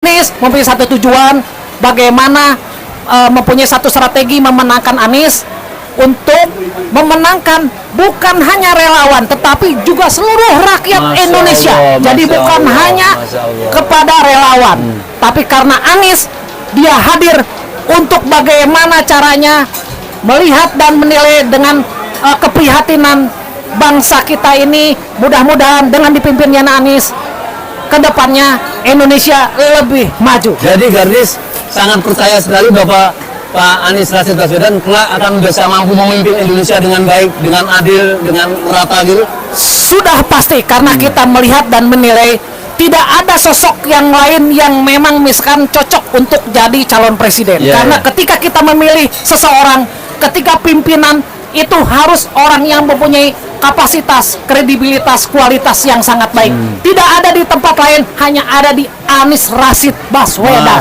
Anies mempunyai satu tujuan, bagaimana mempunyai satu strategi memenangkan Anies untuk memenangkan bukan hanya relawan tetapi juga seluruh rakyat Indonesia. Jadi bukan hanya kepada relawan, tapi karena Anies dia hadir untuk bagaimana caranya melihat dan menilai dengan keprihatinan bangsa kita ini. Mudah-mudahan dengan dipimpinnya Anies kedepannya Indonesia lebih maju. Jadi Garnis sangat percaya sekali Bapak Pak Anies Rashid Baswedan kelak akan bisa mampu memimpin Indonesia dengan baik, dengan adil, dengan merata gitu. Sudah pasti karena kita melihat dan menilai tidak ada sosok yang lain yang memang misalkan cocok untuk jadi calon presiden. Karena ketika kita memilih seseorang, ketika pimpinan itu harus orang yang mempunyai kapasitas, kredibilitas, kualitas yang sangat baik. Tidak ada di tempat lain, hanya ada di Anies Rashid Baswedan.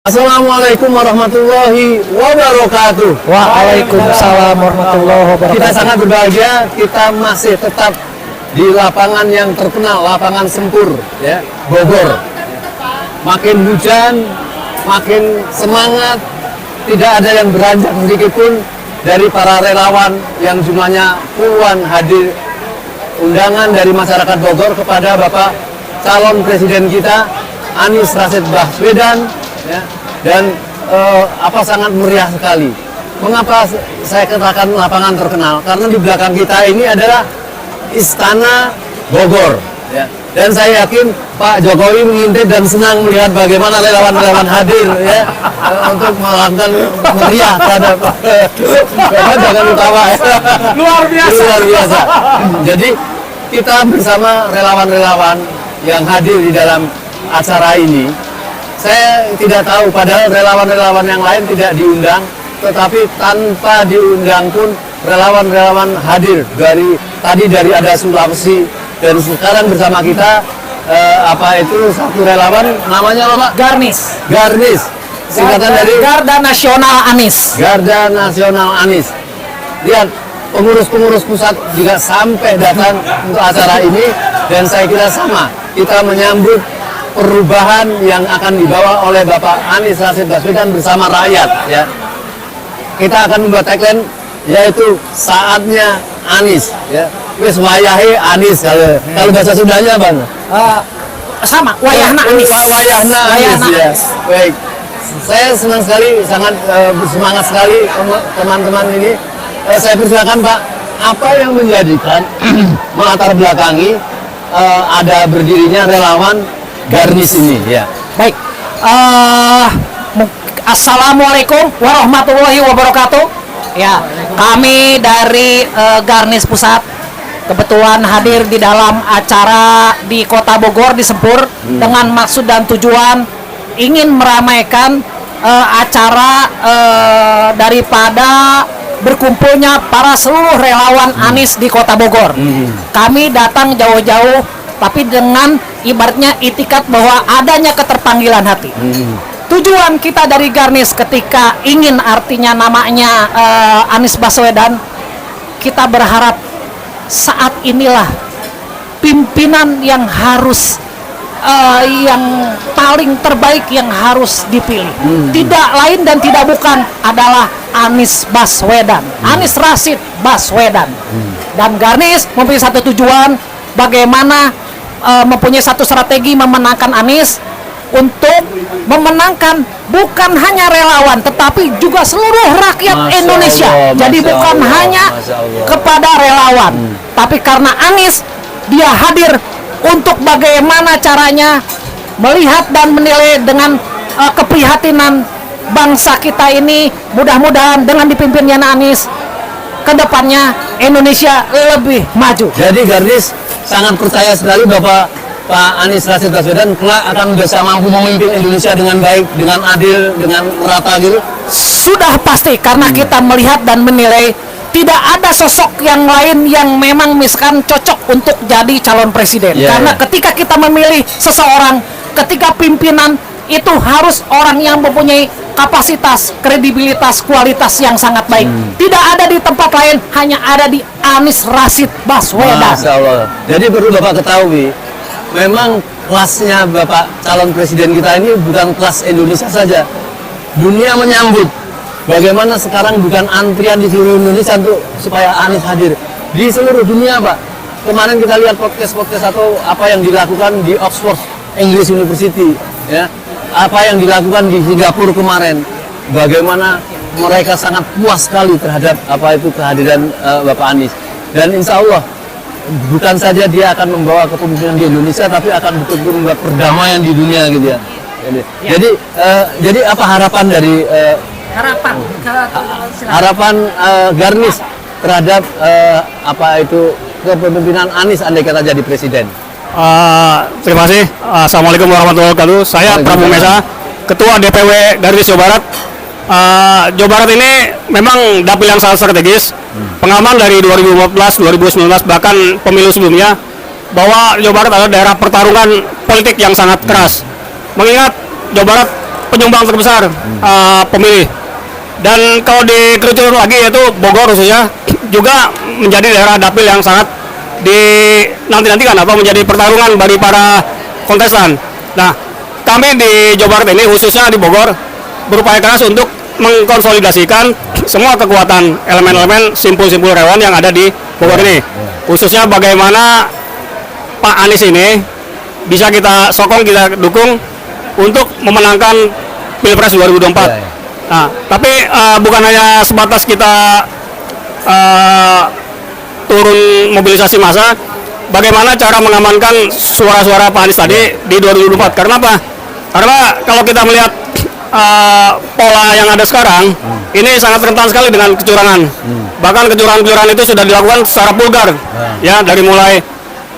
Assalamualaikum warahmatullahi wabarakatuh. Waalaikumsalam warahmatullahi wabarakatuh. Kita sangat berbahagia, kita masih tetap di lapangan yang terkenal, lapangan Sempur, ya, Bogor. Makin hujan, makin semangat, tidak ada yang beranjak sedikit pun dari para relawan yang jumlahnya puluhan hadir. Undangan dari masyarakat Bogor kepada Bapak calon presiden kita Anies Rashid Baswedan, ya, dan sangat meriah sekali. Mengapa saya katakan lapangan terkenal? Karena di belakang kita ini adalah Istana Bogor, ya. Dan saya yakin Pak Jokowi mengintip dan senang melihat bagaimana relawan-relawan hadir, ya, untuk melakukan meriah terhadap jangan ketawa, ya. Luar biasa. Luar biasa. Jadi kita bersama relawan-relawan yang hadir di dalam acara ini. Saya tidak tahu, padahal relawan-relawan yang lain tidak diundang, tetapi tanpa diundang pun relawan-relawan hadir dari ada Sulawesi, dan sekarang bersama kita satu relawan namanya apa? Garnis. Singkatan dari Garda Nasional Anies. Garda Nasional Anies. Lihat, pengurus-pengurus pusat juga sampai datang untuk acara ini, dan saya kira sama. Kita menyambut perubahan yang akan dibawa oleh Bapak Anies Rashid Baswedan bersama rakyat, ya. Kita akan membuat tagline yaitu saatnya Anies, ya. Wis wayahe Anies kalau bahasa Sundanya Bang. Sama, wayahna Anies. Wayahna Anies, ya. Baik. Saya senang sekali, sangat bersemangat sekali teman-teman ini. Saya persilakan Pak, apa yang menjadikan melatar belakangi ada berdirinya relawan Garnis ini, ya. Baik. Assalamualaikum warahmatullahi wabarakatuh. Ya, kami dari Garnis Pusat kebetulan hadir di dalam acara di Kota Bogor di Sempur dengan maksud dan tujuan ingin meramaikan acara daripada berkumpulnya para seluruh relawan Anies di Kota Bogor. Kami datang jauh-jauh tapi dengan ibaratnya itikat bahwa adanya keterpanggilan hati. Tujuan kita dari Garnis ketika ingin artinya namanya Anies Baswedan, kita berharap saat inilah pimpinan yang harus yang paling terbaik yang harus dipilih. Tidak lain dan tidak bukan adalah Anies Baswedan, Anies Rashid Baswedan. Dan Garnis mempunyai satu tujuan, bagaimana mempunyai satu strategi memenangkan Anies untuk memenangkan bukan hanya relawan tetapi juga seluruh rakyat Indonesia. Jadi bukan hanya kepada relawan, tapi karena Anies dia hadir untuk bagaimana caranya melihat dan menilai dengan keprihatinan bangsa kita ini. Mudah-mudahan dengan dipimpinnya Anies kedepannya Indonesia lebih maju. Jadi Garnis sangat percaya sekali Bapak Pak Anies Rashid Baswedan kelak akan bisa mampu memimpin Indonesia dengan baik, dengan adil, dengan merata gitu. Sudah pasti karena kita melihat dan menilai tidak ada sosok yang lain yang memang misalkan cocok untuk jadi calon presiden. Karena ketika kita memilih seseorang, ketika pimpinan itu harus orang yang mempunyai kapasitas, kredibilitas, kualitas yang sangat baik. Tidak ada di tempat lain, hanya ada di Anies Rashid Baswedan. Masya Allah. Jadi perlu Bapak ketahui, memang kelasnya Bapak calon presiden kita ini bukan kelas Indonesia saja. Dunia menyambut. Bagaimana sekarang bukan antrian di seluruh Indonesia untuk supaya Anies hadir. Di seluruh dunia, Pak. Kemarin kita lihat podcast atau apa yang dilakukan di Oxford English University, ya. Apa yang dilakukan di Singapura kemarin. Bagaimana mereka sangat puas sekali terhadap apa itu kehadiran Bapak Anies. Dan insya Allah bukan saja dia akan membawa kepemimpinan di Indonesia, tapi akan betul-betul membuat perdamaian di dunia gitu ya. Jadi apa harapan dari harapan Garnis terhadap apa itu kepemimpinan Anies andai kata jadi presiden? Terima kasih. Assalamualaikum warahmatullahi wabarakatuh. Saya Prabu Mesa, Ketua DPW Garnis Jawa Barat. Jawa Barat ini memang dapil yang sangat strategis. Pengalaman dari 2014, 2019 bahkan pemilu sebelumnya bahwa Jawa Barat adalah daerah pertarungan politik yang sangat keras. Mengingat Jawa Barat penyumbang terbesar pemilih. Dan kalau dikerucut lagi yaitu Bogor khususnya juga menjadi daerah dapil yang sangat dinanti-nantikan atau menjadi pertarungan bagi para kontestan. Nah, kami di Jawa Barat ini khususnya di Bogor berupaya keras untuk mengkonsolidasikan semua kekuatan elemen-elemen simpul-simpul relawan yang ada di Bogor ini. Khususnya bagaimana Pak Anies ini bisa kita sokong, kita dukung untuk memenangkan Pilpres 2024. Nah, tapi bukan hanya sebatas kita turun mobilisasi massa, bagaimana cara mengamankan suara-suara Pak Anies tadi di 2024. Karena apa? Karena kalau kita melihat pola yang ada sekarang, ini sangat rentan sekali dengan kecurangan. Bahkan kecurangan-kecurangan itu sudah dilakukan secara vulgar, ya, dari mulai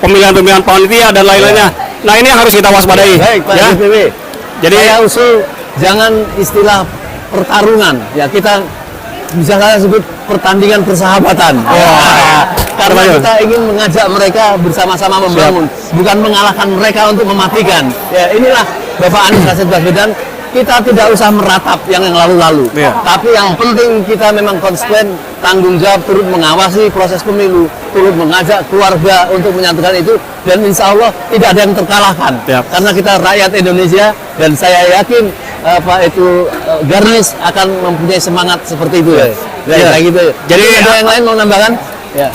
pemilihan-pemilihan panitia dan lain-lainnya. Nah, ini yang harus kita waspadai. Baik, Pak ya. DPW. Jadi saya usul jangan istilah pertarungan, ya kita bisa saya sebut pertandingan persahabatan. Karena kita ingin mengajak mereka bersama-sama membangun, bukan mengalahkan mereka untuk mematikan. Ya, inilah Bapak Anies Rashid Baswedan. Kita tidak usah meratap yang lalu-lalu, tapi yang penting kita memang konsekuen, tanggung jawab, turut mengawasi proses pemilu, turut mengajak keluarga untuk menyatukan itu, dan insya Allah tidak ada yang terkalahkan. Karena kita rakyat Indonesia, dan saya yakin Pak itu Garnis akan mempunyai semangat seperti itu ya. Kayak gitu. Jadi ada yang lain mau nambahkan? Ya.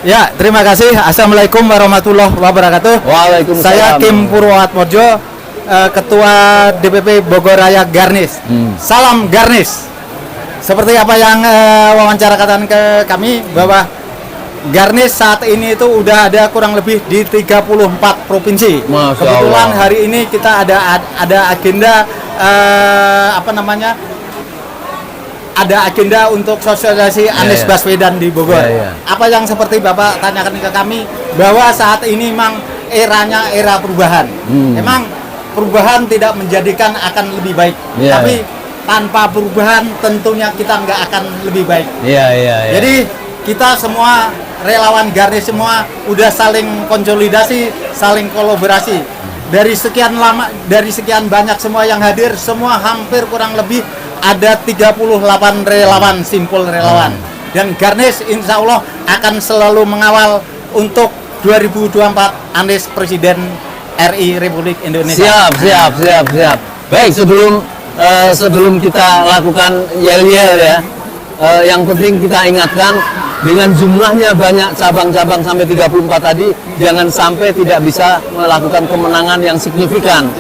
Ya, terima kasih. Assalamualaikum warahmatullahi wabarakatuh. Waalaikumsalam. Saya Kim Purwoatmodjo, Ketua DPP Bogor Raya Garnis. Salam Garnis. Seperti apa yang wawancara katakan ke kami bahwa Garnis saat ini itu udah ada kurang lebih di 34 provinsi. Masya Kebetulan Allah. hari ini kita ada agenda ada agenda untuk sosialisasi Anies Baswedan di Bogor. Apa yang seperti Bapak tanyakan ke kami bahwa saat ini memang eranya era perubahan. Memang perubahan tidak menjadikan akan lebih baik, tapi tanpa perubahan tentunya kita nggak akan lebih baik. Jadi kita semua relawan Garnis semua udah saling konsolidasi, saling kolaborasi. Dari sekian banyak semua yang hadir, semua hampir kurang lebih ada 38 relawan, simpul relawan. Dan Garnis insya Allah akan selalu mengawal untuk 2024 Anies Presiden RI Republik Indonesia. Siap. Baik, sebelum kita lakukan yel-yel ya, yang penting kita ingatkan dengan jumlahnya banyak cabang-cabang sampai 34 tadi, jangan sampai tidak bisa melakukan kemenangan yang signifikan.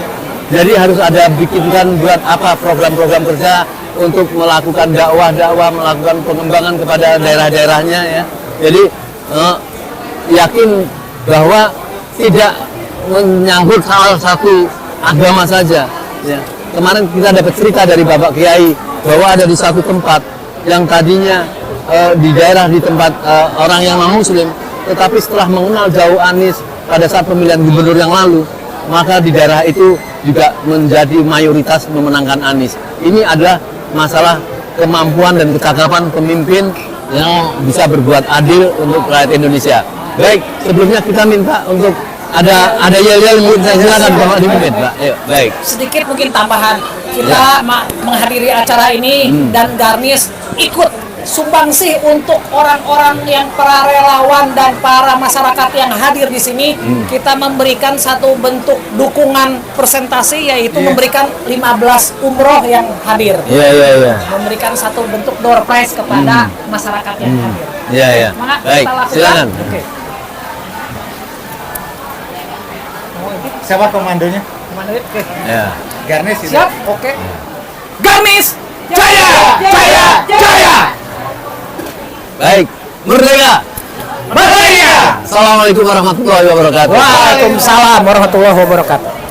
Jadi harus ada bikinkan buat apa program-program kerja untuk melakukan dakwah, melakukan pengembangan kepada daerah-daerahnya ya. Jadi yakin bahwa tidak menyangkut salah satu agama saja. Ya. Kemarin kita dapat cerita dari Bapak Kiai bahwa ada di satu tempat yang tadinya di daerah di tempat orang yang non Muslim, tetapi setelah mengenal jauh Anies pada saat pemilihan gubernur yang lalu, maka di daerah itu juga menjadi mayoritas memenangkan Anies. Ini adalah masalah kemampuan dan kecakapan pemimpin yang bisa berbuat adil untuk rakyat Indonesia. Baik, sebelumnya kita minta untuk ada yel-yel mungkin saya silakan Bapak dipimpin, Pak. Ayo, baik. Sedikit mungkin tambahan, kita menghadiri acara ini dan Garnis ikut sumbangsi untuk orang-orang yang para relawan dan para masyarakat yang hadir di sini. Kita memberikan satu bentuk dukungan presentasi, yaitu memberikan 15 umroh yang hadir. Iya. Memberikan satu bentuk door prize kepada masyarakat yang hadir. Iya. Maka Baik, kita lakukan. silakan. Oke. Siapa komandonya? Gimana, Wid? Oke. Ya. Garnis itu. Siap? Oke. Garnis Jaya! Jaya! Jaya! Baik, merdeka. Merdeka! Assalamualaikum warahmatullahi wabarakatuh. Waalaikumsalam warahmatullahi wabarakatuh.